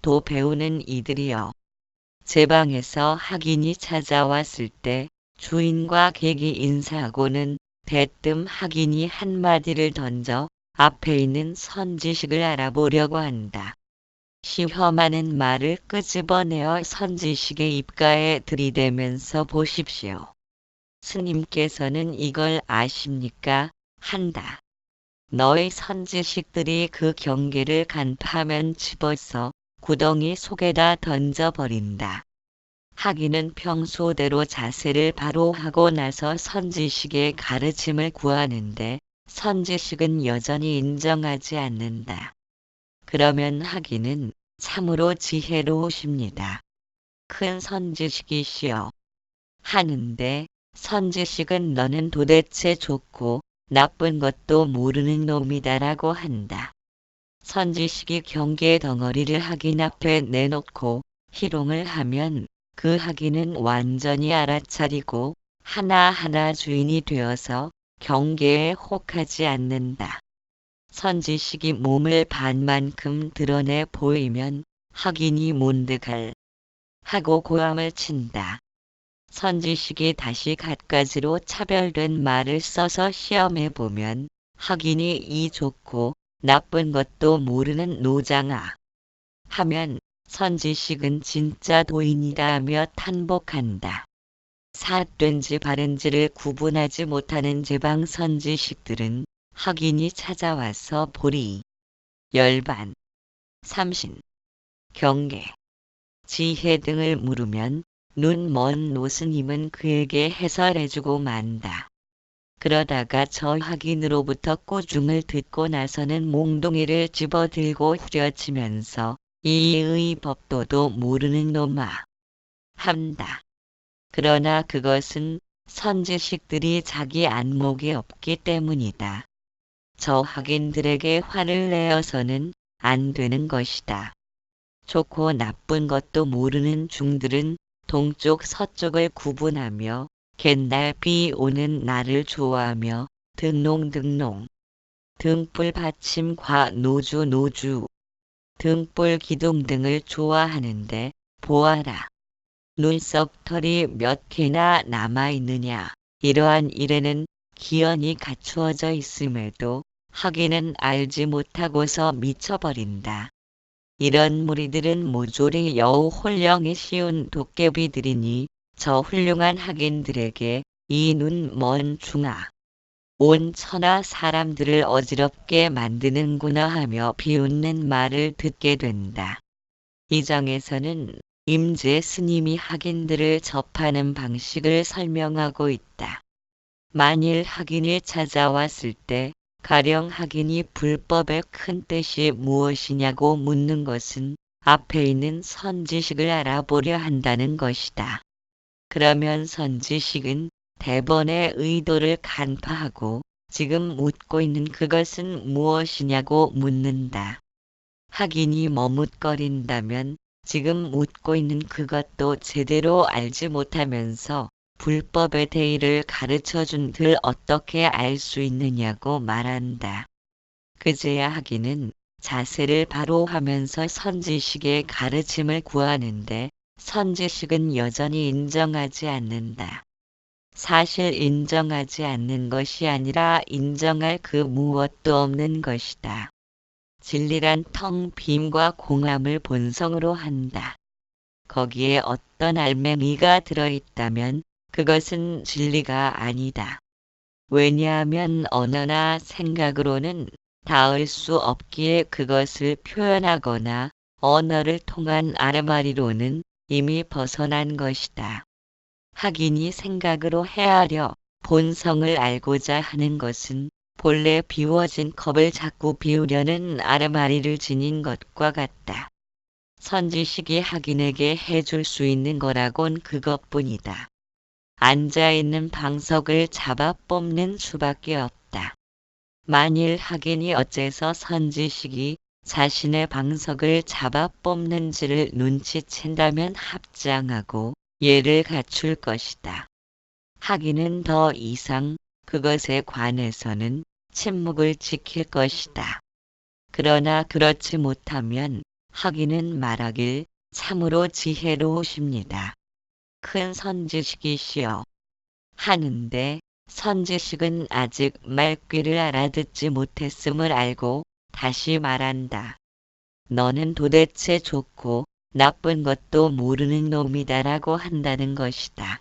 도 배우는 이들이여. 제 방에서 학인이 찾아왔을 때 주인과 객이 인사하고는 대뜸 학인이 한마디를 던져 앞에 있는 선지식을 알아보려고 한다. 시험하는 말을 끄집어내어 선지식의 입가에 들이대면서 보십시오. 스님께서는 이걸 아십니까? 한다. 너희 선지식들이 그 경계를 간파하면 집어서 구덩이 속에다 던져버린다. 학인은 평소대로 자세를 바로 하고 나서 선지식의 가르침을 구하는데 선지식은 여전히 인정하지 않는다. 그러면 학인은 참으로 지혜로우십니다. 큰 선지식이시여. 하는데 선지식은 너는 도대체 좋고 나쁜 것도 모르는 놈이다라고 한다. 선지식이 경계 덩어리를 학인 앞에 내놓고 희롱을 하면 그 학인은 완전히 알아차리고 하나하나 주인이 되어서 경계에 혹하지 않는다. 선지식이 몸을 반만큼 드러내 보이면 학인이 문득할 하고 고함을 친다. 선지식이 다시 갖가지로 차별된 말을 써서 시험해보면 학인이 이 좋고 나쁜 것도 모르는 노장아 하면 선지식은 진짜 도인이다 하며 탄복한다. 삿된지 바른지를 구분하지 못하는 제방 선지식들은 학인이 찾아와서 보리, 열반, 삼신, 경계, 지혜 등을 물으면 눈 먼 노스님은 그에게 해설해주고 만다. 그러다가 저 학인으로부터 꼬중을 듣고 나서는 몽둥이를 집어들고 후려치면서 이의 법도도 모르는 놈아 한다. 그러나 그것은 선지식들이 자기 안목이 없기 때문이다. 저 학인들에게 화를 내어서는 안 되는 것이다. 좋고 나쁜 것도 모르는 중들은 동쪽 서쪽을 구분하며 갯날 비 오는 날을 좋아하며 등농 등불 받침과 노주 등불 기둥 등을 좋아하는데 보아라. 눈썹털이 몇 개나 남아있느냐. 이러한 일에는 기연이 갖추어져 있음에도 학인은 알지 못하고서 미쳐버린다. 이런 무리들은 모조리 여우 홀령이 씌운 도깨비들이니 저 훌륭한 학인들에게 이 눈 먼 중아 온 천하 사람들을 어지럽게 만드는구나 하며 비웃는 말을 듣게 된다. 이 장에서는 임재 스님이 학인들을 접하는 방식을 설명하고 있다. 만일 학인이 찾아왔을 때 가령 학인이 불법의 큰 뜻이 무엇이냐고 묻는 것은 앞에 있는 선지식을 알아보려 한다는 것이다. 그러면 선지식은 대번의 의도를 간파하고 지금 묻고 있는 그것은 무엇이냐고 묻는다. 학인이 머뭇거린다면 지금 묻고 있는 그것도 제대로 알지 못하면서 불법의 대의를 가르쳐준 들 어떻게 알 수 있느냐고 말한다. 그제야 학인은 자세를 바로 하면서 선지식의 가르침을 구하는데 선지식은 여전히 인정하지 않는다. 사실 인정하지 않는 것이 아니라 인정할 그 무엇도 없는 것이다. 진리란 텅 빔과 공함을 본성으로 한다. 거기에 어떤 알맹이가 들어있다면 그것은 진리가 아니다. 왜냐하면 언어나 생각으로는 닿을 수 없기에 그것을 표현하거나 언어를 통한 아르마리로는 이미 벗어난 것이다. 학인이 생각으로 헤아려 본성을 알고자 하는 것은 본래 비워진 컵을 자꾸 비우려는 아르마리를 지닌 것과 같다. 선지식이 학인에게 해줄 수 있는 거라곤 그것뿐이다. 앉아있는 방석을 잡아 뽑는 수밖에 없다. 만일 학인이 어째서 선지식이 자신의 방석을 잡아 뽑는지를 눈치챈다면 합장하고 예를 갖출 것이다. 학인은 더 이상 그것에 관해서는 침묵을 지킬 것이다. 그러나 그렇지 못하면 하기는 말하길 참으로 지혜로우십니다. 큰 선지식이시여. 하는데 선지식은 아직 말귀를 알아듣지 못했음을 알고 다시 말한다. 너는 도대체 좋고 나쁜 것도 모르는 놈이다라고 한다는 것이다.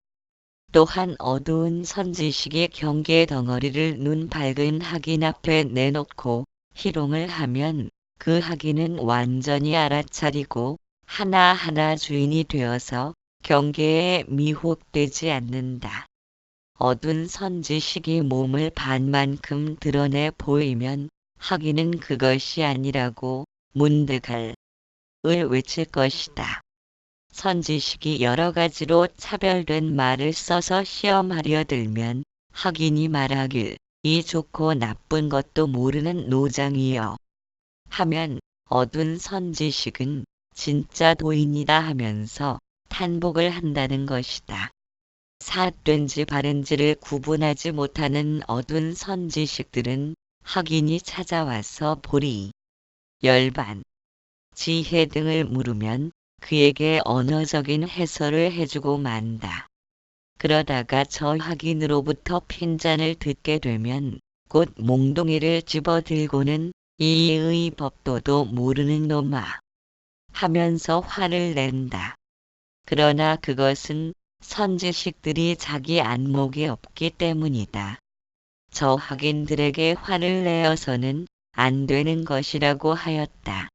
또한 어두운 선지식의 경계 덩어리를 눈 밝은 학인 앞에 내놓고 희롱을 하면 그 학인은 완전히 알아차리고 하나하나 주인이 되어서 경계에 미혹되지 않는다. 어두운 선지식이 몸을 반만큼 드러내 보이면 학인은 그것이 아니라고 문득을 외칠 것이다. 선지식이 여러 가지로 차별된 말을 써서 시험하려 들면 학인이 말하길 이 좋고 나쁜 것도 모르는 노장이여 하면 어두운 선지식은 진짜 도인이다 하면서 탄복을 한다는 것이다. 삿된지 바른지를 구분하지 못하는 어두운 선지식들은 학인이 찾아와서 보리, 열반, 지혜 등을 물으면 그에게 언어적인 해설을 해주고 만다. 그러다가 저 학인으로부터 핀잔을 듣게 되면 곧 몽둥이를 집어들고는 이의 법도도 모르는 놈아 하면서 화를 낸다. 그러나 그것은 선지식들이 자기 안목이 없기 때문이다. 저 학인들에게 화를 내어서는 안 되는 것이라고 하였다.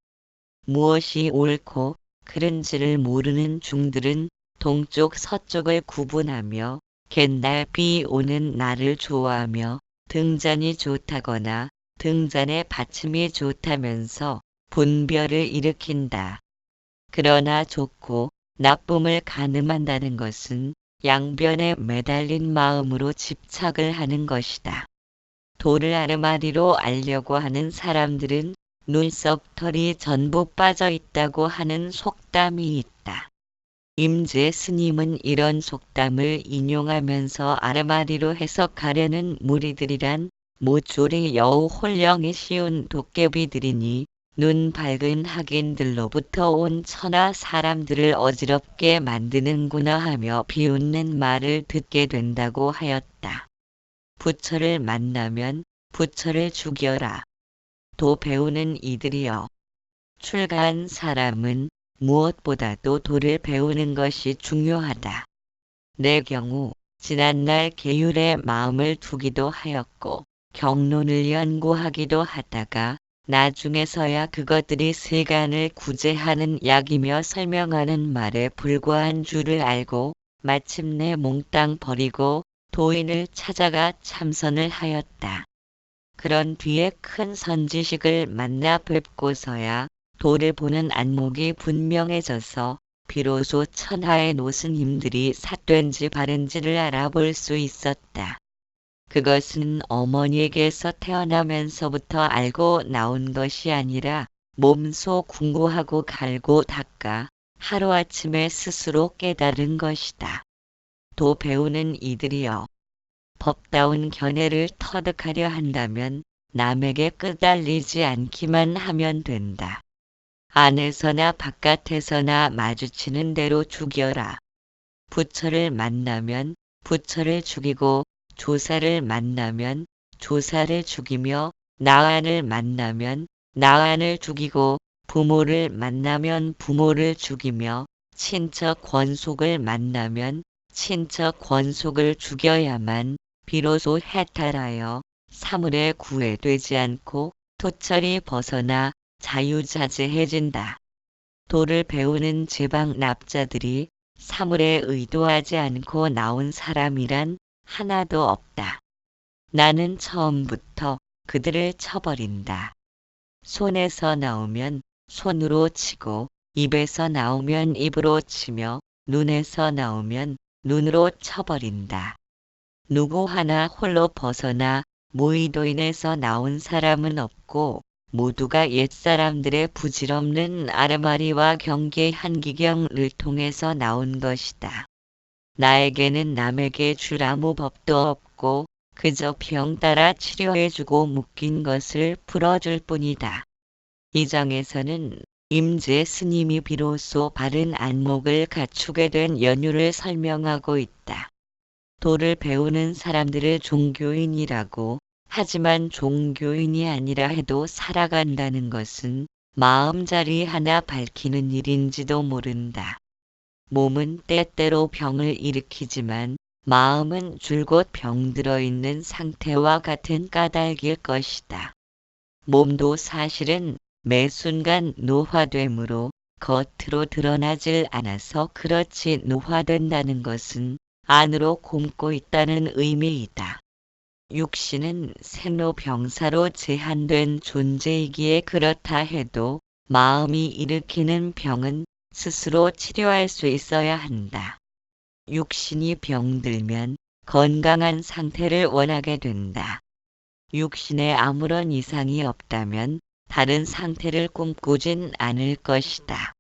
무엇이 옳고 그른지를 모르는 중들은 동쪽 서쪽을 구분하며 갯날 비 오는 날을 좋아하며 등잔이 좋다거나 등잔의 받침이 좋다면서 분별을 일으킨다. 그러나 좋고 나쁨을 가늠한다는 것은 양변에 매달린 마음으로 집착을 하는 것이다. 도를 아르마리로 알려고 하는 사람들은 눈썹 털이 전부 빠져 있다고 하는 속담이 있다. 임재 스님은 이런 속담을 인용하면서 아르마리로 해석하려는 무리들이란 모조리 여우 홀령이 씌운 도깨비들이니 눈 밝은 학인들로부터 온 천하 사람들을 어지럽게 만드는구나 하며 비웃는 말을 듣게 된다고 하였다. 부처를 만나면 부처를 죽여라. 도 배우는 이들이여. 출가한 사람은 무엇보다도 도를 배우는 것이 중요하다. 내 경우 지난날 계율에 마음을 두기도 하였고 경론을 연구하기도 하다가 나중에서야 그것들이 세간을 구제하는 약이며 설명하는 말에 불과한 줄을 알고 마침내 몽땅 버리고 도인을 찾아가 참선을 하였다. 그런 뒤에 큰 선지식을 만나 뵙고서야 도를 보는 안목이 분명해져서 비로소 천하의 노스님들이 삿된지 바른지를 알아볼 수 있었다. 그것은 어머니에게서 태어나면서부터 알고 나온 것이 아니라 몸소 궁고하고 갈고 닦아 하루아침에 스스로 깨달은 것이다. 도 배우는 이들이여. 법다운 견해를 터득하려 한다면 남에게 끄달리지 않기만 하면 된다. 안에서나 바깥에서나 마주치는 대로 죽여라. 부처를 만나면 부처를 죽이고 조사를 만나면 조사를 죽이며 나안을 만나면 나안을 죽이고 부모를 만나면 부모를 죽이며 친척 권속을 만나면 친척 권속을 죽여야만 비로소 해탈하여 사물에 구애되지 않고 토철이 벗어나 자유자재해진다. 도를 배우는 제방 납자들이 사물에 의도하지 않고 나온 사람이란 하나도 없다. 나는 처음부터 그들을 쳐버린다. 손에서 나오면 손으로 치고 입에서 나오면 입으로 치며 눈에서 나오면 눈으로 쳐버린다. 누구 하나 홀로 벗어나 모의도인에서 나온 사람은 없고 모두가 옛사람들의 부질없는 아르마리와 경계 한기경을 통해서 나온 것이다. 나에게는 남에게 줄 아무 법도 없고 그저 병 따라 치료해주고 묶인 것을 풀어줄 뿐이다. 이 장에서는 임재 스님이 비로소 바른 안목을 갖추게 된 연유를 설명하고 있다. 도를 배우는 사람들을 종교인이라고 하지만 종교인이 아니라 해도 살아간다는 것은 마음자리 하나 밝히는 일인지도 모른다. 몸은 때때로 병을 일으키지만 마음은 줄곧 병들어 있는 상태와 같은 까닭일 것이다. 몸도 사실은 매 순간 노화되므로 겉으로 드러나질 않아서 그렇지 노화된다는 것은 안으로 곪고 있다는 의미이다. 육신은 생로병사로 제한된 존재이기에 그렇다 해도 마음이 일으키는 병은 스스로 치료할 수 있어야 한다. 육신이 병들면 건강한 상태를 원하게 된다. 육신에 아무런 이상이 없다면 다른 상태를 꿈꾸진 않을 것이다.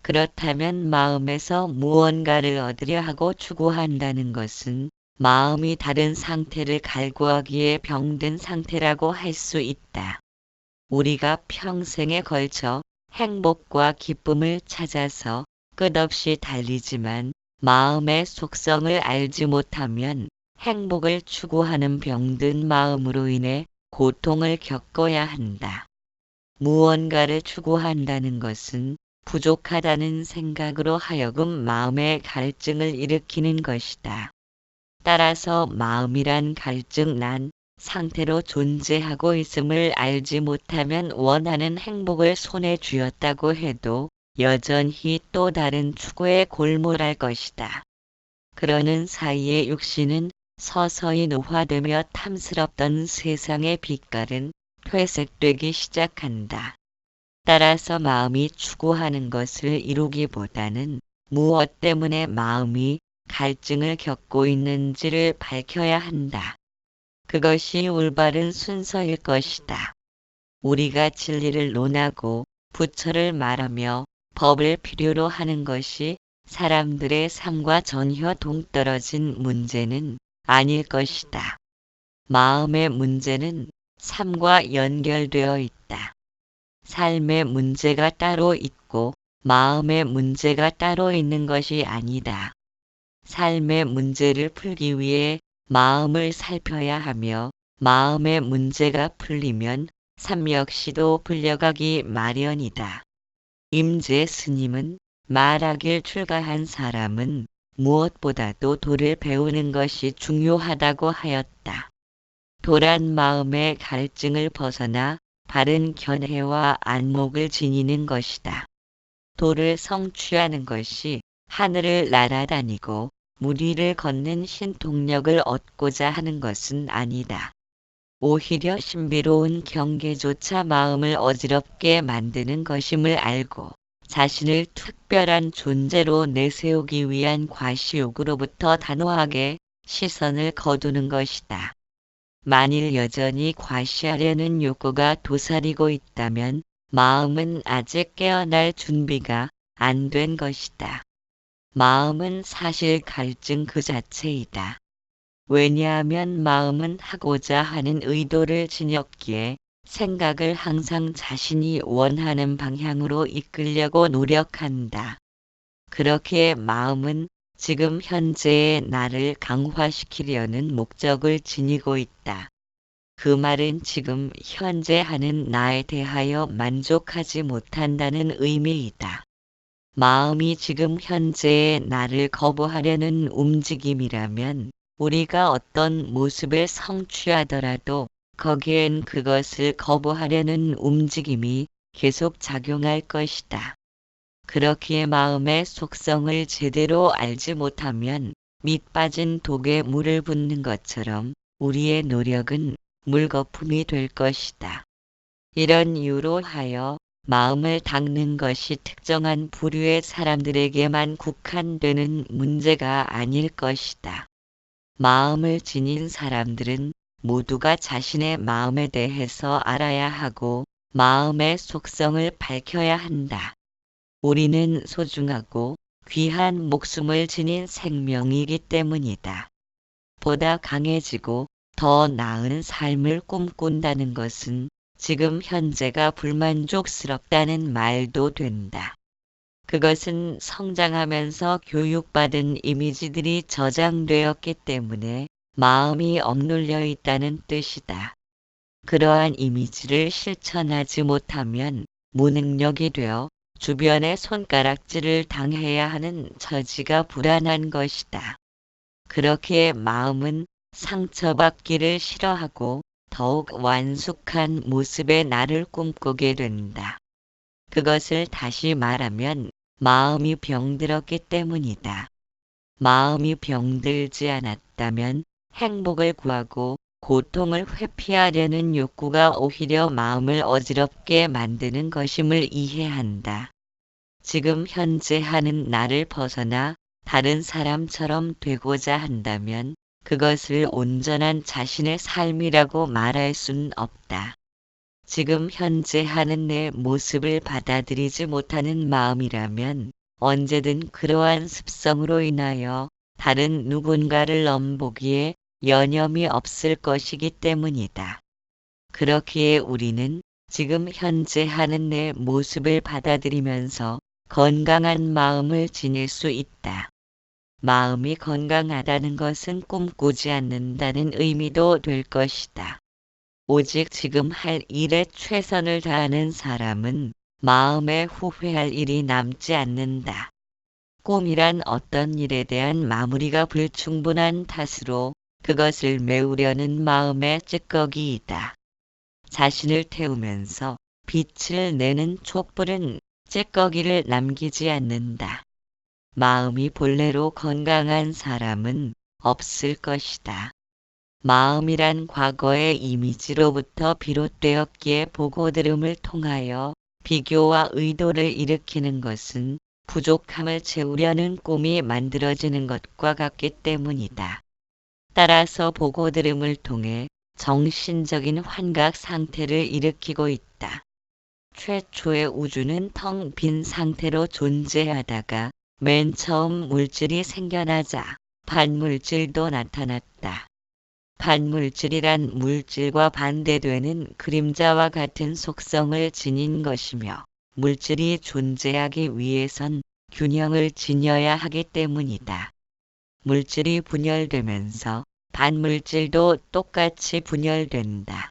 그렇다면 마음에서 무언가를 얻으려 하고 추구한다는 것은 마음이 다른 상태를 갈구하기에 병든 상태라고 할 수 있다. 우리가 평생에 걸쳐 행복과 기쁨을 찾아서 끝없이 달리지만 마음의 속성을 알지 못하면 행복을 추구하는 병든 마음으로 인해 고통을 겪어야 한다. 무언가를 추구한다는 것은 부족하다는 생각으로 하여금 마음의 갈증을 일으키는 것이다. 따라서 마음이란 갈증난 상태로 존재하고 있음을 알지 못하면 원하는 행복을 손에 쥐었다고 해도 여전히 또 다른 추구에 골몰할 것이다. 그러는 사이에 육신은 서서히 노화되며 탐스럽던 세상의 빛깔은 퇴색되기 시작한다. 따라서 마음이 추구하는 것을 이루기보다는 무엇 때문에 마음이 갈증을 겪고 있는지를 밝혀야 한다. 그것이 올바른 순서일 것이다. 우리가 진리를 논하고 부처를 말하며 법을 필요로 하는 것이 사람들의 삶과 전혀 동떨어진 문제는 아닐 것이다. 마음의 문제는 삶과 연결되어 있다. 삶의 문제가 따로 있고 마음의 문제가 따로 있는 것이 아니다. 삶의 문제를 풀기 위해 마음을 살펴야 하며 마음의 문제가 풀리면 삶 역시도 풀려가기 마련이다. 임재 스님은 말하길 출가한 사람은 무엇보다도 도를 배우는 것이 중요하다고 하였다. 도란 마음의 갈증을 벗어나 바른 견해와 안목을 지니는 것이다. 도를 성취하는 것이 하늘을 날아다니고 물 위를 걷는 신통력을 얻고자 하는 것은 아니다. 오히려 신비로운 경계조차 마음을 어지럽게 만드는 것임을 알고 자신을 특별한 존재로 내세우기 위한 과시욕으로부터 단호하게 시선을 거두는 것이다. 만일 여전히 과시하려는 욕구가 도사리고 있다면 마음은 아직 깨어날 준비가 안 된 것이다. 마음은 사실 갈증 그 자체이다. 왜냐하면 마음은 하고자 하는 의도를 지녔기에 생각을 항상 자신이 원하는 방향으로 이끌려고 노력한다. 그렇게 마음은 지금 현재의 나를 강화시키려는 목적을 지니고 있다. 그 말은 지금 현재 하는 나에 대하여 만족하지 못한다는 의미이다. 마음이 지금 현재의 나를 거부하려는 움직임이라면 우리가 어떤 모습을 성취하더라도 거기엔 그것을 거부하려는 움직임이 계속 작용할 것이다. 그렇기에 마음의 속성을 제대로 알지 못하면 밑 빠진 독에 물을 붓는 것처럼 우리의 노력은 물거품이 될 것이다. 이런 이유로 하여 마음을 닦는 것이 특정한 부류의 사람들에게만 국한되는 문제가 아닐 것이다. 마음을 지닌 사람들은 모두가 자신의 마음에 대해서 알아야 하고 마음의 속성을 밝혀야 한다. 우리는 소중하고 귀한 목숨을 지닌 생명이기 때문이다. 보다 강해지고 더 나은 삶을 꿈꾼다는 것은 지금 현재가 불만족스럽다는 말도 된다. 그것은 성장하면서 교육받은 이미지들이 저장되었기 때문에 마음이 억눌려 있다는 뜻이다. 그러한 이미지를 실천하지 못하면 무능력이 되어 주변의 손가락질을 당해야 하는 처지가 불안한 것이다. 그렇게 마음은 상처받기를 싫어하고 더욱 완숙한 모습의 나를 꿈꾸게 된다. 그것을 다시 말하면 마음이 병들었기 때문이다. 마음이 병들지 않았다면 행복을 구하고 고통을 회피하려는 욕구가 오히려 마음을 어지럽게 만드는 것임을 이해한다. 지금 현재 하는 나를 벗어나 다른 사람처럼 되고자 한다면 그것을 온전한 자신의 삶이라고 말할 수는 없다. 지금 현재 하는 내 모습을 받아들이지 못하는 마음이라면 언제든 그러한 습성으로 인하여 다른 누군가를 넘보기에 여념이 없을 것이기 때문이다. 그렇기에 우리는 지금 현재 하는 내 모습을 받아들이면서 건강한 마음을 지닐 수 있다. 마음이 건강하다는 것은 꿈꾸지 않는다는 의미도 될 것이다. 오직 지금 할 일에 최선을 다하는 사람은 마음에 후회할 일이 남지 않는다. 꿈이란 어떤 일에 대한 마무리가 불충분한 탓으로 그것을 메우려는 마음의 찌꺼기이다. 자신을 태우면서 빛을 내는 촛불은 찌꺼기를 남기지 않는다. 마음이 본래로 건강한 사람은 없을 것이다. 마음이란 과거의 이미지로부터 비롯되었기에 보고 들음을 통하여 비교와 의도를 일으키는 것은 부족함을 채우려는 꿈이 만들어지는 것과 같기 때문이다. 따라서 보고 들음을 통해 정신적인 환각 상태를 일으키고 있다. 최초의 우주는 텅 빈 상태로 존재하다가 맨 처음 물질이 생겨나자 반물질도 나타났다. 반물질이란 물질과 반대되는 그림자와 같은 속성을 지닌 것이며 물질이 존재하기 위해선 균형을 지녀야 하기 때문이다. 물질이 분열되면서 반물질도 똑같이 분열된다.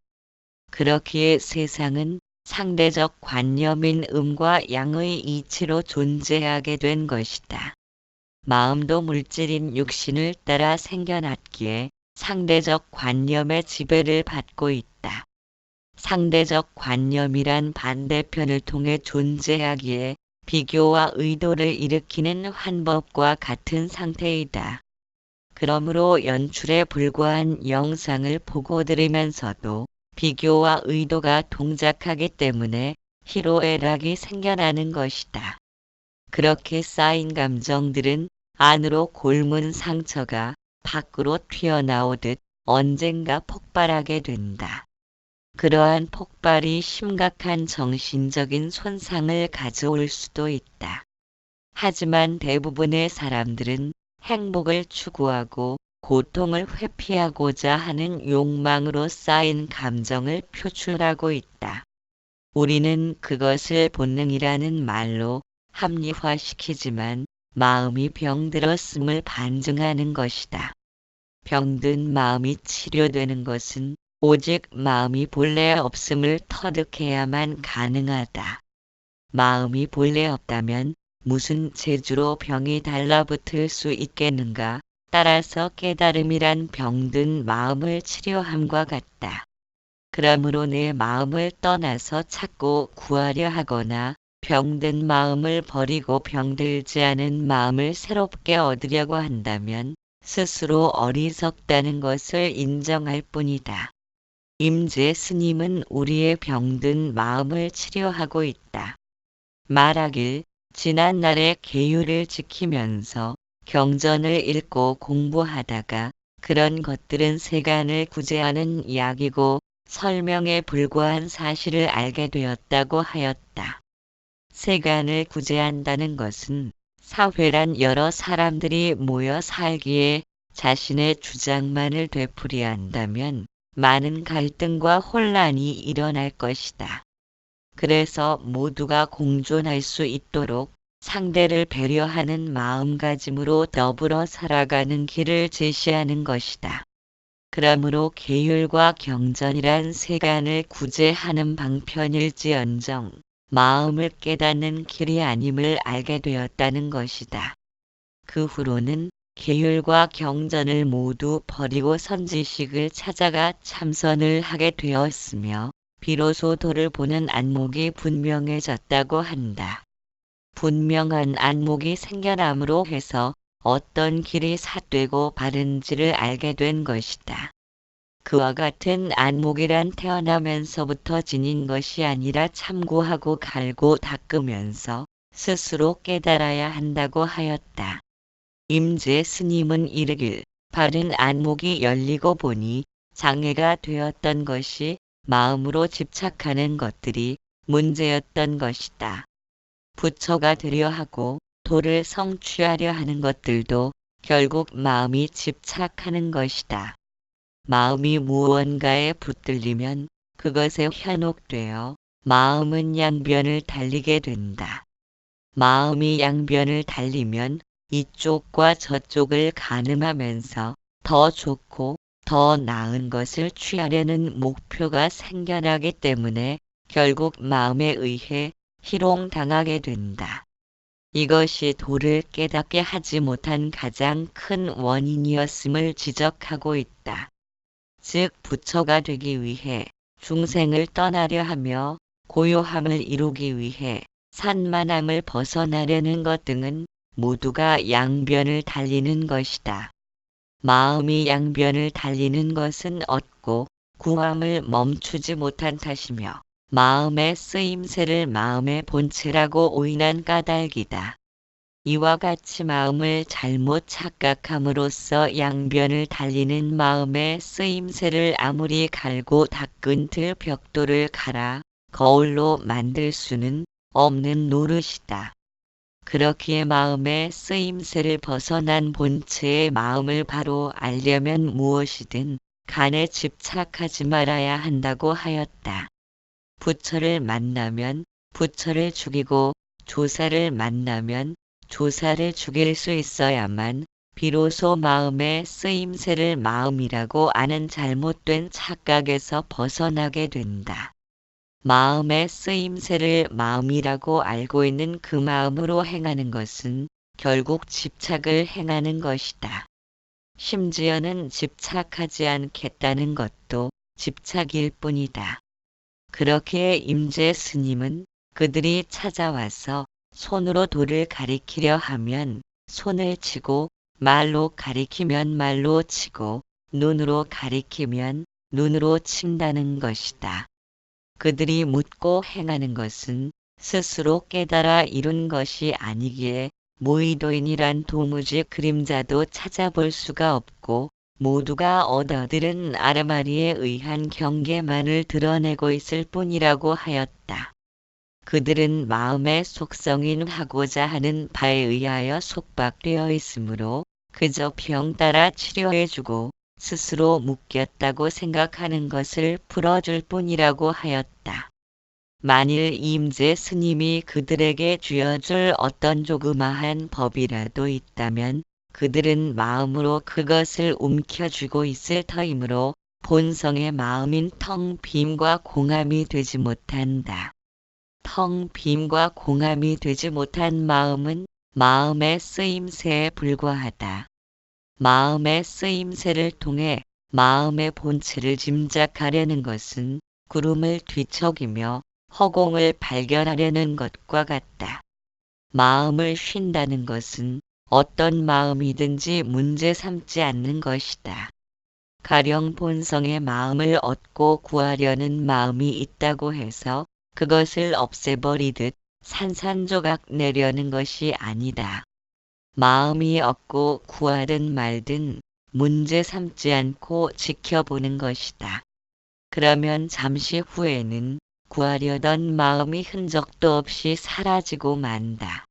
그렇기에 세상은 상대적 관념인 음과 양의 이치로 존재하게 된 것이다. 마음도 물질인 육신을 따라 생겨났기에 상대적 관념의 지배를 받고 있다. 상대적 관념이란 반대편을 통해 존재하기에 비교와 의도를 일으키는 환법과 같은 상태이다. 그러므로 연출에 불과한 영상을 보고 들으면서도 비교와 의도가 동작하기 때문에 희로애락이 생겨나는 것이다. 그렇게 쌓인 감정들은 안으로 곪은 상처가 밖으로 튀어나오듯 언젠가 폭발하게 된다. 그러한 폭발이 심각한 정신적인 손상을 가져올 수도 있다. 하지만 대부분의 사람들은 행복을 추구하고 고통을 회피하고자 하는 욕망으로 쌓인 감정을 표출하고 있다. 우리는 그것을 본능이라는 말로 합리화시키지만 마음이 병들었음을 반증하는 것이다. 병든 마음이 치료되는 것은 오직 마음이 본래 없음을 터득해야만 가능하다. 마음이 본래 없다면 무슨 재주로 병이 달라붙을 수 있겠는가? 따라서 깨달음이란 병든 마음을 치료함과 같다. 그러므로 내 마음을 떠나서 찾고 구하려 하거나 병든 마음을 버리고 병들지 않은 마음을 새롭게 얻으려고 한다면 스스로 어리석다는 것을 인정할 뿐이다. 임재 스님은 우리의 병든 마음을 치료하고 있다. 말하길 지난날의 계율을 지키면서 경전을 읽고 공부하다가 그런 것들은 세간을 구제하는 약이고 설명에 불과한 사실을 알게 되었다고 하였다. 세간을 구제한다는 것은 사회란 여러 사람들이 모여 살기에 자신의 주장만을 되풀이한다면 많은 갈등과 혼란이 일어날 것이다. 그래서 모두가 공존할 수 있도록 상대를 배려하는 마음가짐으로 더불어 살아가는 길을 제시하는 것이다. 그러므로 계율과 경전이란 세간을 구제하는 방편일지언정 마음을 깨닫는 길이 아님을 알게 되었다는 것이다. 그 후로는 계율과 경전을 모두 버리고 선지식을 찾아가 참선을 하게 되었으며 비로소 도를 보는 안목이 분명해졌다고 한다. 분명한 안목이 생겨남으로 해서 어떤 길이 삿되고 바른지를 알게 된 것이다. 그와 같은 안목이란 태어나면서부터 지닌 것이 아니라 참고하고 갈고 닦으면서 스스로 깨달아야 한다고 하였다. 임재 스님은 이르길 바른 안목이 열리고 보니 장애가 되었던 것이 마음으로 집착하는 것들이 문제였던 것이다. 부처가 되려 하고 도를 성취하려 하는 것들도 결국 마음이 집착하는 것이다. 마음이 무언가에 붙들리면 그것에 현혹되어 마음은 양변을 달리게 된다. 마음이 양변을 달리면 이쪽과 저쪽을 가늠하면서 더 좋고 더 나은 것을 취하려는 목표가 생겨나기 때문에 결국 마음에 의해 희롱당하게 된다. 이것이 도를 깨닫게 하지 못한 가장 큰 원인이었음을 지적하고 있다. 즉 부처가 되기 위해 중생을 떠나려 하며 고요함을 이루기 위해 산만함을 벗어나려는 것 등은 모두가 양변을 달리는 것이다. 마음이 양변을 달리는 것은 얻고 구함을 멈추지 못한 탓이며 마음의 쓰임새를 마음의 본체라고 오인한 까닭이다. 이와 같이 마음을 잘못 착각함으로써 양변을 달리는 마음의 쓰임새를 아무리 갈고 닦은 들 벽돌을 갈아 거울로 만들 수는 없는 노릇이다. 그렇기에 마음의 쓰임새를 벗어난 본체의 마음을 바로 알려면 무엇이든 간에 집착하지 말아야 한다고 하였다. 부처를 만나면 부처를 죽이고 조사를 만나면 조사를 죽일 수 있어야만 비로소 마음의 쓰임새를 마음이라고 아는 잘못된 착각에서 벗어나게 된다. 마음의 쓰임새를 마음이라고 알고 있는 그 마음으로 행하는 것은 결국 집착을 행하는 것이다. 심지어는 집착하지 않겠다는 것도 집착일 뿐이다. 그렇게 임재 스님은 그들이 찾아와서 손으로 도를 가리키려 하면 손을 치고 말로 가리키면 말로 치고 눈으로 가리키면 눈으로 친다는 것이다. 그들이 묻고 행하는 것은 스스로 깨달아 이룬 것이 아니기에 모의도인이란 도무지 그림자도 찾아볼 수가 없고 모두가 얻어들은 아르마리에 의한 경계만을 드러내고 있을 뿐이라고 하였다. 그들은 마음의 속성인 하고자 하는 바에 의하여 속박되어 있으므로 그저 병 따라 치료해주고 스스로 묶였다고 생각하는 것을 풀어줄 뿐이라고 하였다. 만일 임재 스님이 그들에게 쥐어줄 어떤 조그마한 법이라도 있다면 그들은 마음으로 그것을 움켜쥐고 있을 터이므로 본성의 마음인 텅 빔과 공함이 되지 못한다. 텅 빔과 공함이 되지 못한 마음은 마음의 쓰임새에 불과하다. 마음의 쓰임새를 통해 마음의 본체를 짐작하려는 것은 구름을 뒤척이며 허공을 발견하려는 것과 같다. 마음을 쉰다는 것은 어떤 마음이든지 문제 삼지 않는 것이다. 가령 본성의 마음을 얻고 구하려는 마음이 있다고 해서 그것을 없애버리듯 산산조각 내려는 것이 아니다. 마음이 얻고 구하든 말든 문제 삼지 않고 지켜보는 것이다. 그러면 잠시 후에는 구하려던 마음이 흔적도 없이 사라지고 만다.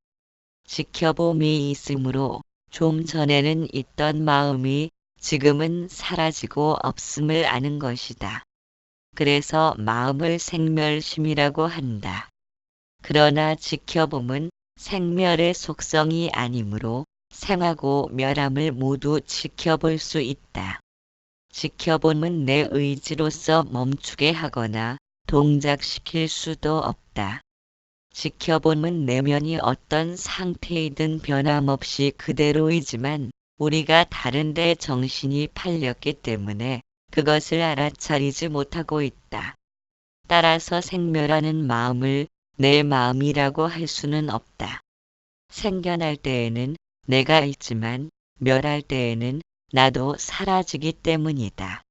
지켜봄이 있으므로 좀 전에는 있던 마음이 지금은 사라지고 없음을 아는 것이다. 그래서 마음을 생멸심이라고 한다. 그러나 지켜봄은 생멸의 속성이 아니므로 생하고 멸함을 모두 지켜볼 수 있다. 지켜봄은 내 의지로서 멈추게 하거나 동작시킬 수도 없다. 지켜봄은 내면이 어떤 상태이든 변함없이 그대로이지만 우리가 다른 데 정신이 팔렸기 때문에 그것을 알아차리지 못하고 있다. 따라서 생멸하는 마음을 내 마음이라고 할 수는 없다. 생겨날 때에는 내가 있지만 멸할 때에는 나도 사라지기 때문이다.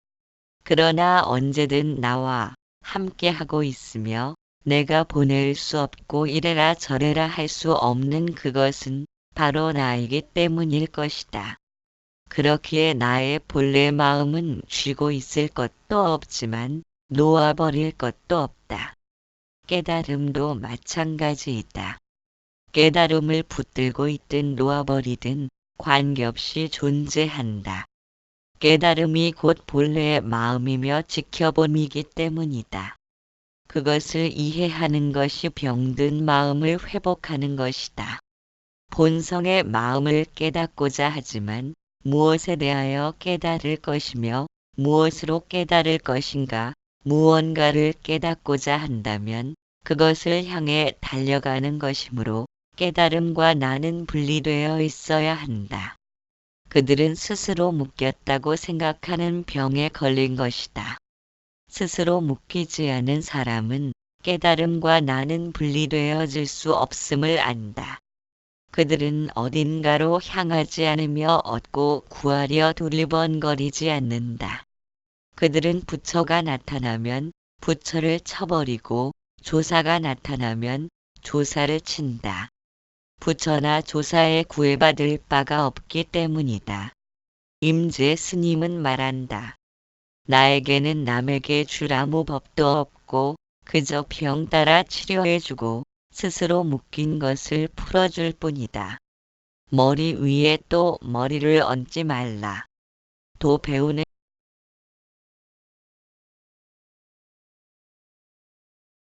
그러나 언제든 나와 함께하고 있으며 내가 보낼 수 없고 이래라 저래라 할 수 없는 그것은 바로 나이기 때문일 것이다. 그렇기에 나의 본래 마음은 쥐고 있을 것도 없지만 놓아버릴 것도 없다. 깨달음도 마찬가지이다. 깨달음을 붙들고 있든 놓아버리든 관계없이 존재한다. 깨달음이 곧 본래의 마음이며 지켜봄이기 때문이다. 그것을 이해하는 것이 병든 마음을 회복하는 것이다. 본성의 마음을 깨닫고자 하지만 무엇에 대하여 깨달을 것이며 무엇으로 깨달을 것인가, 무언가를 깨닫고자 한다면 그것을 향해 달려가는 것이므로 깨달음과 나는 분리되어 있어야 한다. 그들은 스스로 묶였다고 생각하는 병에 걸린 것이다. 스스로 묶이지 않은 사람은 깨달음과 나는 분리되어질 수 없음을 안다. 그들은 어딘가로 향하지 않으며 얻고 구하려 두리번거리지 않는다. 그들은 부처가 나타나면 부처를 쳐버리고 조사가 나타나면 조사를 친다. 부처나 조사에 구애받을 바가 없기 때문이다. 임재 스님은 말한다. 나에게는 남에게 줄 아무 법도 없고 그저 병 따라 치료해주고 스스로 묶인 것을 풀어줄 뿐이다. 머리 위에 또 머리를 얹지 말라. 도 배우는